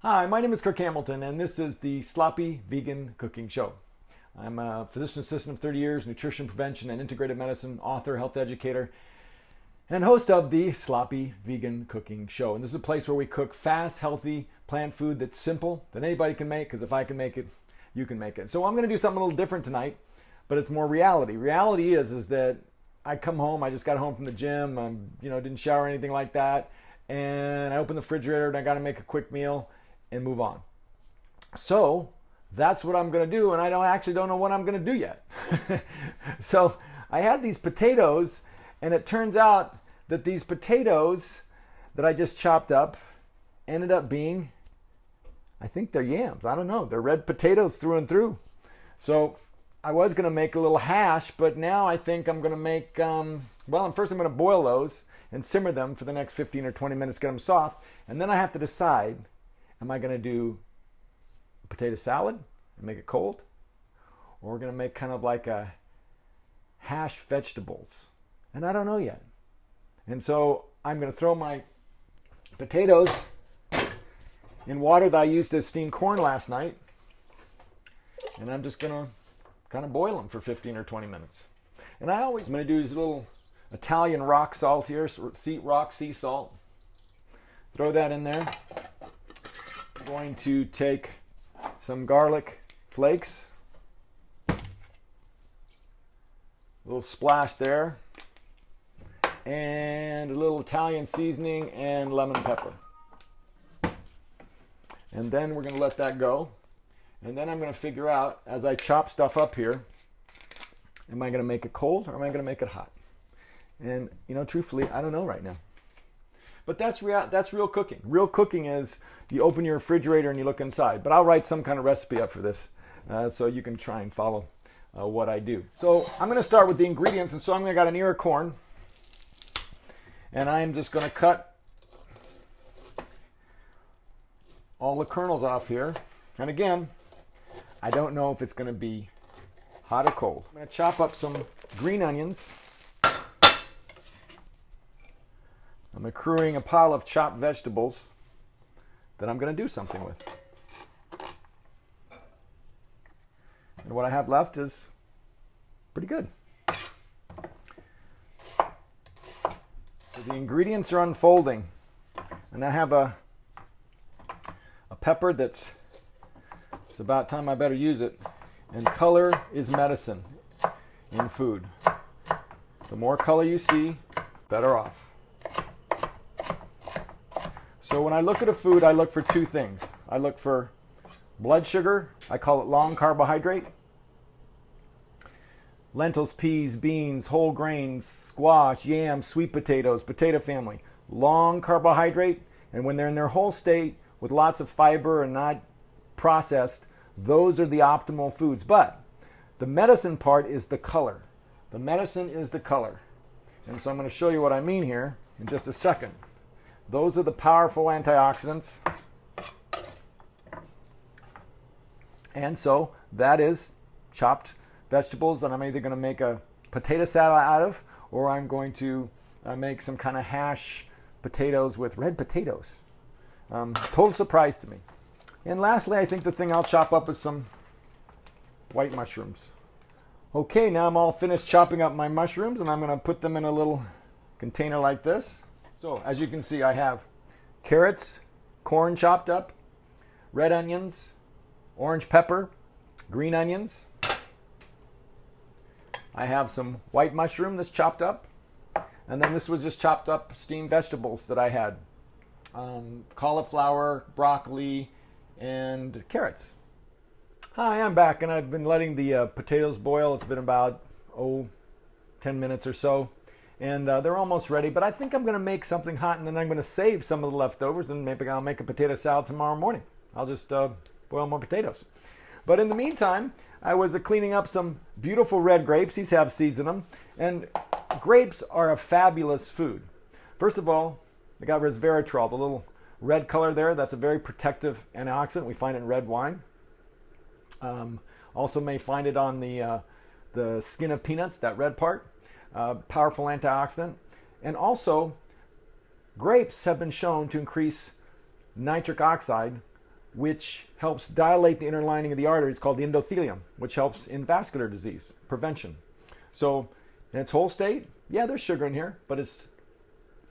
Hi, my name is Kirk and this is the Sloppy Vegan Cooking Show. I'm a physician assistant of 30 years, nutrition prevention and integrative medicine author, health educator, and host of the Sloppy Vegan Cooking Show. And this is a place where we cook fast, healthy, plant food that's simple, that anybody can make, because if I can make it, you can make it. So I'm going to do something a little different tonight, but it's more reality. Reality is that I come home, I just got home from the gym, didn't shower or anything like that, and I open the refrigerator and I got to make a quick meal and move on. So that's what I'm going to do, and I don't know what I'm going to do yet. So I had these potatoes, and it turns out that these potatoes that I just chopped up ended up being, I think they're yams. I don't know. They're red potatoes through and through. So I was going to make a little hash, but now I think I'm going to make, first I'm going to boil those and simmer them for the next 15 or 20 minutes, get them soft, and then I have to decide, am I going to do a potato salad and make it cold? Or we're going to make kind of like a hash vegetables. And I don't know yet. And so I'm going to throw my potatoes in water that I used to steam corn last night. And I'm just going to kind of boil them for 15 or 20 minutes. And I'm going to do this little Italian rock salt here, sea salt. Throw that in there. I'm going to take some garlic flakes. A little splash there. And a little Italian seasoning and lemon pepper. And then we're going to let that go. And then I'm going to figure out, as I chop stuff up here, am I going to make it cold or am I going to make it hot? And, truthfully, I don't know right now. But that's real cooking. Real cooking is you open your refrigerator and you look inside. But I'll write some kind of recipe up for this so you can try and follow what I do. So I'm going to start with the ingredients. And so I got an ear of corn. And I'm just going to cut all the kernels off here. And again, I don't know if it's going to be hot or cold. I'm going to chop up some green onions. I'm accruing a pile of chopped vegetables that I'm going to do something with. And what I have left is pretty good. So the ingredients are unfolding. And I have a pepper it's about time I better use it. And color is medicine in food. The more color you see, better off. So when I look at a food, I look for two things. I look for blood sugar. I call it long carbohydrate. Lentils, peas, beans, whole grains, squash, yams, sweet potatoes, potato family. Long carbohydrate. And when they're in their whole state with lots of fiber and not processed, those are the optimal foods. But the medicine part is the color. The medicine is the color. And so I'm going to show you what I mean here in just a second. Those are the powerful antioxidants. And so that is chopped vegetables that I'm either going to make a potato salad out of, or I'm going to make some kind of hash potatoes with red potatoes. Total surprise to me. And lastly, I think the thing I'll chop up is some white mushrooms. Okay, now I'm all finished chopping up my mushrooms, and I'm going to put them in a little container like this. So, as you can see, I have carrots, corn chopped up, red onions, orange pepper, green onions. I have some white mushroom that's chopped up. And then this was just chopped up steamed vegetables that I had. Cauliflower, broccoli, and carrots. Hi, I'm back, and I've been letting the potatoes boil. It's been about 10 minutes or so. And they're almost ready, but I think I'm going to make something hot, and then I'm going to save some of the leftovers, and maybe I'll make a potato salad tomorrow morning. I'll just boil more potatoes. But in the meantime, I was cleaning up some beautiful red grapes. These have seeds in them. And grapes are a fabulous food. First of all, they got resveratrol, the little red color there. That's a very protective antioxidant. We find it in red wine. Also may find it on the skin of peanuts, that red part. Powerful antioxidant. And also, grapes have been shown to increase nitric oxide which helps dilate the inner lining of the artery. It's called the endothelium, which helps in vascular disease prevention. So in its whole state, yeah, there's sugar in here, but it's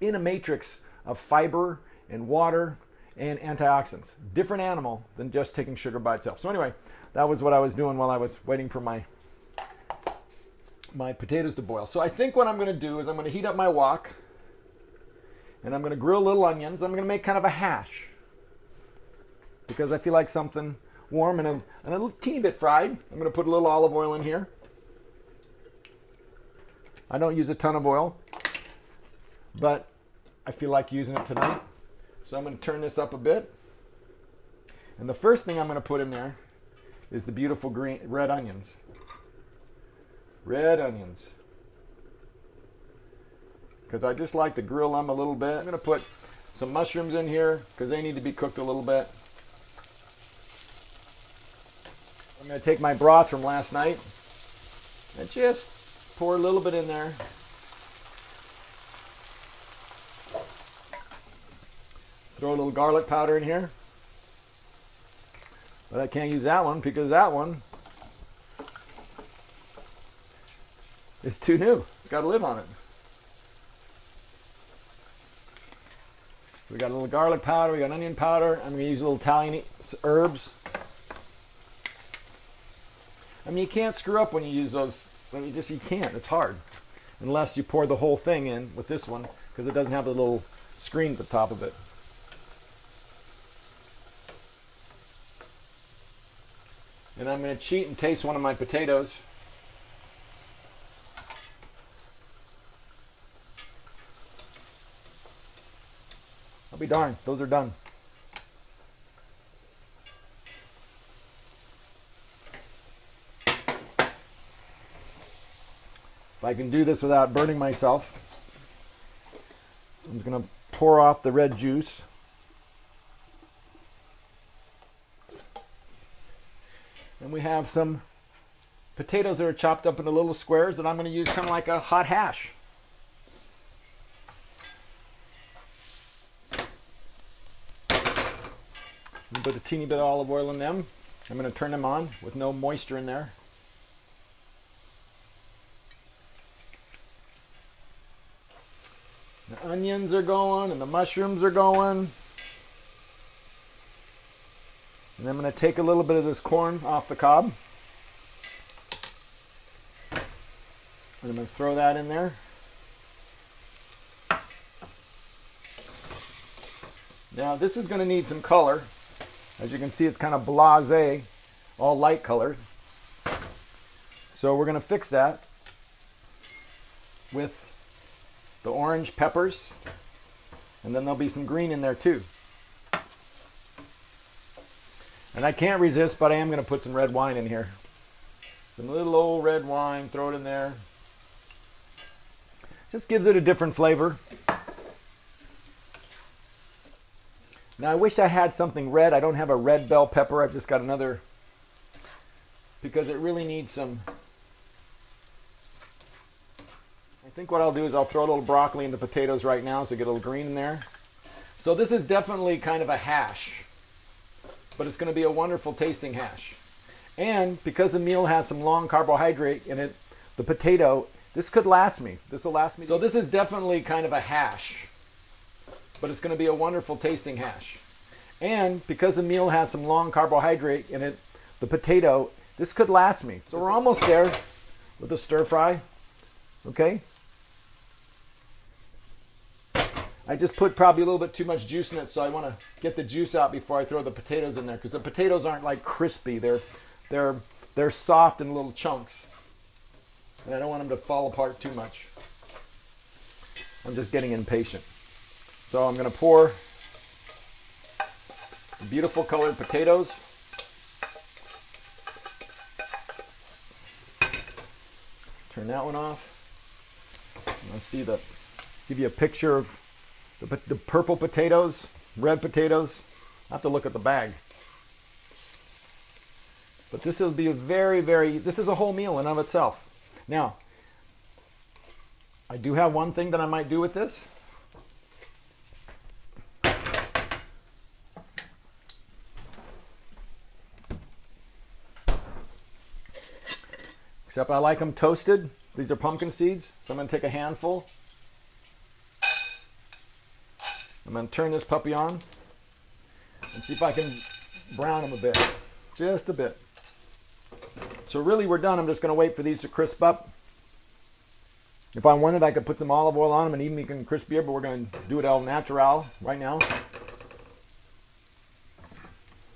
in a matrix of fiber and water and antioxidants. Different animal than just taking sugar by itself. So anyway, that was what I was doing while I was waiting for my potatoes to boil. So I think what I'm going to do is I'm going to heat up my wok, and I'm going to grill little onions. I'm going to make kind of a hash because I feel like something warm and a little teeny bit fried. I'm going to put a little olive oil in here. I don't use a ton of oil, but I feel like using it tonight. So I'm going to turn this up a bit. And the first thing I'm going to put in there is the beautiful red onions. Red onions. Because I just like to grill them a little bit. I'm going to put some mushrooms in here because they need to be cooked a little bit. I'm going to take my broth from last night and just pour a little bit in there. Throw a little garlic powder in here. But I can't use that one because that one is too new. It's got a lid on it. We got a little garlic powder, we got onion powder. I'm going to use a little Italian herbs. I mean, you can't screw up when you use those. I mean, you can't. It's hard. Unless you pour the whole thing in with this one because it doesn't have the little screen at the top of it. And I'm going to cheat and taste one of my potatoes. I'll be darned, those are done. If I can do this without burning myself, I'm just going to pour off the red juice. And we have some potatoes that are chopped up into little squares that I'm going to use kind of like a hot hash. Put a teeny bit of olive oil in them. I'm going to turn them on with no moisture in there. The onions are going and the mushrooms are going. And I'm going to take a little bit of this corn off the cob. And I'm going to throw that in there. Now this is going to need some color. As you can see, it's kind of blasé, all light colored. So we're going to fix that with the orange peppers. And then there'll be some green in there too. And I can't resist, but I am going to put some red wine in here. Some little old red wine, throw it in there. Just gives it a different flavor. Now I wish I had something red. I don't have a red bell pepper. I've just got another, because it really needs some. I think what I'll do is I'll throw a little broccoli in the potatoes right now so get a little green in there. So this is definitely kind of a hash, but it's going to be a wonderful tasting hash. And because the meal has some long carbohydrate in it, the potato, this could last me. This will last me. So this is definitely kind of a hash, but it's going to be a wonderful tasting hash. And because the meal has some long carbohydrate in it, the potato, this could last me. So we're almost there with the stir fry. Okay. I just put probably a little bit too much juice in it, so I want to get the juice out before I throw the potatoes in there, because the potatoes aren't like crispy. They're soft in little chunks. And I don't want them to fall apart too much. I'm just getting impatient. So I'm going to pour the beautiful colored potatoes. Turn that one off. Let's see give you a picture of the purple potatoes, red potatoes. I have to look at the bag. But this will be a this is a whole meal in and of itself. Now, I do have one thing that I might do with this. except I like them toasted. These are pumpkin seeds, so I'm going to take a handful. I'm going to turn this puppy on and see if I can brown them a bit, just a bit. So really we're done. I'm just going to wait for these to crisp up. If I wanted, I could put some olive oil on them and even make them crispier, but we're going to do it au natural right now.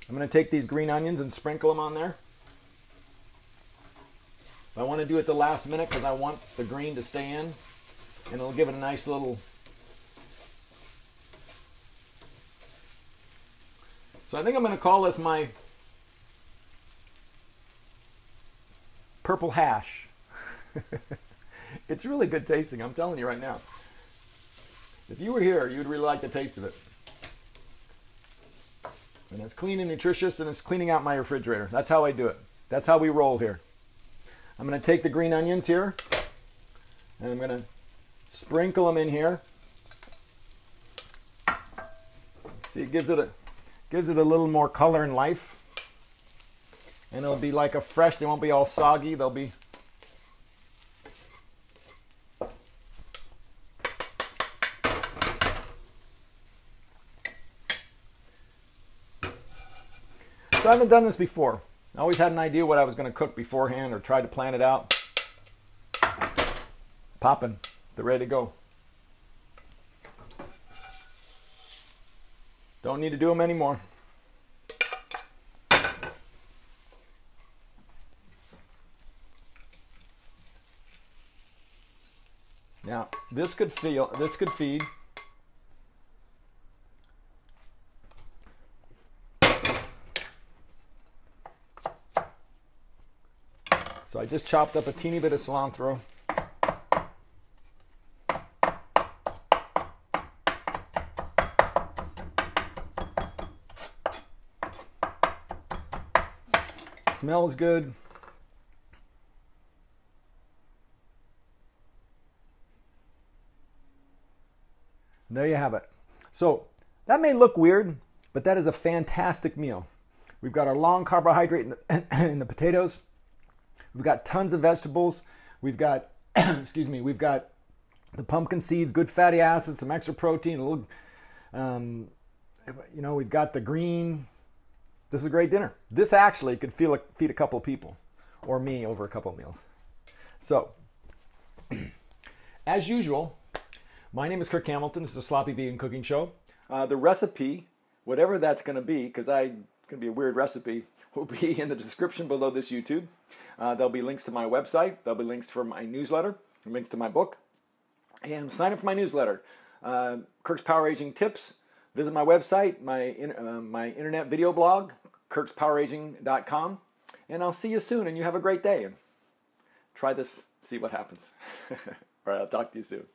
I'm going to take these green onions and sprinkle them on there. I want to do it the last minute because I want the green to stay in, and it'll give it a nice little... So I think I'm going to call this my purple hash. It's really good tasting, I'm telling you right now. If you were here, you'd really like the taste of it. And it's clean and nutritious, and it's cleaning out my refrigerator. That's how I do it. That's how we roll here. I'm going to take the green onions here, and I'm going to sprinkle them in here. See, it gives it a little more color and life. And it'll be like a fresh, they won't be all soggy, they'll be... So I haven't done this before. I always had an idea what I was going to cook beforehand or tried to plan it out. Popping. They're ready to go. Don't need to do them anymore. Now, this could feed. So I just chopped up a teeny bit of cilantro. Smells good. There you have it. So that may look weird, but that is a fantastic meal. We've got our long carbohydrate in the potatoes. We've got tons of vegetables. We've got, excuse me, we've got the pumpkin seeds, good fatty acids, some extra protein, a little, you know, we've got the green. This is a great dinner. This actually could feed a couple of people, or me over a couple of meals. So, as usual, my name is Kirk Hamilton. This is a Sloppy Vegan Cooking Show. The recipe, whatever that's going to be, because it's going to be a weird recipe, will be in the description below this YouTube. There'll be links to my website. There'll be links for my newsletter, links to my book. And sign up for my newsletter. Kirk's PowerAging Tips. Visit my website, my internet video blog, kirkspoweraging.com. And I'll see you soon, and you have a great day. Try this, see what happens. All right, I'll talk to you soon.